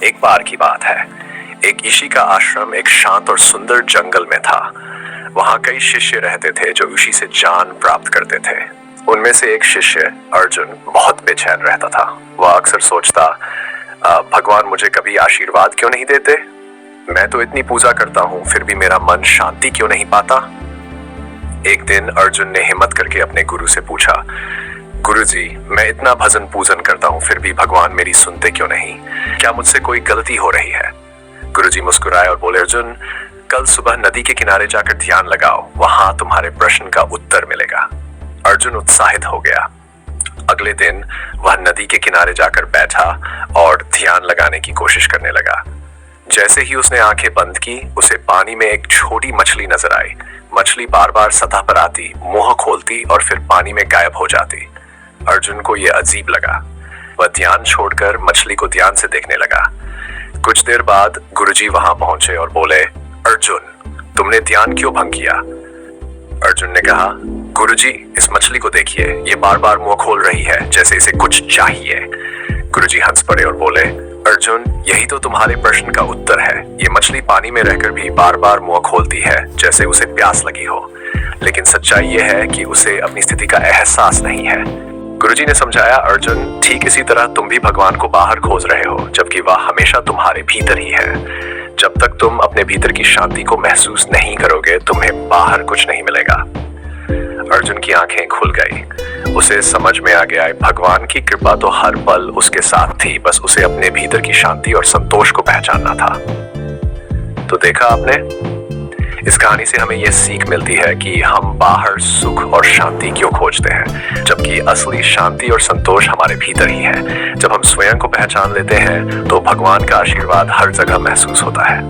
एक बार की बात है। एक ऋषि का आश्रम एक शांत और सुंदर जंगल में था। वहाँ कई शिष्य रहते थे जो ऋषि से ज्ञान प्राप्त करते थे। उनमें से एक शिष्य अर्जुन बहुत बेचैन रहता था। वह अक्सर सोचता, भगवान मुझे कभी आशीर्वाद क्यों नहीं देते? मैं तो इतनी पूजा करता हूँ, फिर भी मेरा मन शांति क्यों नहीं पाता? एक दिन अर्जुन ने हिम्मत करके अपने गुरु से पूछा, गुरुजी, मैं इतना भजन पूजन करता हूँ, फिर भी भगवान मेरी सुनते क्यों नहीं? क्या मुझसे कोई गलती हो रही है? गुरुजी मुस्कुराए और बोले, अर्जुन, कल सुबह नदी के किनारे जाकर ध्यान लगाओ, वहां तुम्हारे प्रश्न का उत्तर मिलेगा। अर्जुन उत्साहित हो गया। अगले दिन वह नदी के किनारे जाकर बैठा और ध्यान लगाने की कोशिश करने लगा। जैसे ही उसने आंखें बंद की, उसे पानी में एक छोटी मछली नजर आई। मछली बार बार सतह पर आती, मुंह खोलती और फिर पानी में गायब हो जाती। अर्जुन को यह अजीब लगा। वह ध्यान छोड़कर मछली को ध्यान से देखने लगा। कुछ देर बाद गुरुजी वहां पहुंचे और बोले, अर्जुन, तुमने ध्यान क्यों भंग किया? अर्जुन ने कहा, गुरुजी, इस मछली को देखिए, ये बार बार मुंह खोल रही है, जैसे इसे कुछ चाहिए। गुरुजी हंस पड़े और बोले, अर्जुन, यही तो तुम्हारे प्रश्न का उत्तर है। ये मछली पानी में रहकर भी बार बार मुंह खोलती है, जैसे उसे प्यास लगी हो। लेकिन सच्चाई यह है कि उसे अपनी स्थिति का एहसास नहीं है। गुरुजी ने समझाया, अर्जुन, ठीक इसी तरह तुम भी भगवान को बाहर खोज रहे हो, जबकि वह हमेशा तुम्हारे भीतर ही है। जब तक तुम अपने भीतर की शांति को महसूस नहीं करोगे, तुम्हें बाहर कुछ नहीं मिलेगा। अर्जुन की आंखें खुल गई। उसे समझ में आ गया, भगवान की कृपा तो हर पल उसके साथ थी, बस उसे अपने भीतर की शांति और संतोष को पहचानना था। तो देखा आपने, इस कहानी से हमें यह सीख मिलती है कि हम बाहर सुख और शांति क्यों खोजते हैं, जबकि असली शांति और संतोष हमारे भीतर ही है। जब हम स्वयं को पहचान लेते हैं तो भगवान का आशीर्वाद हर जगह महसूस होता है।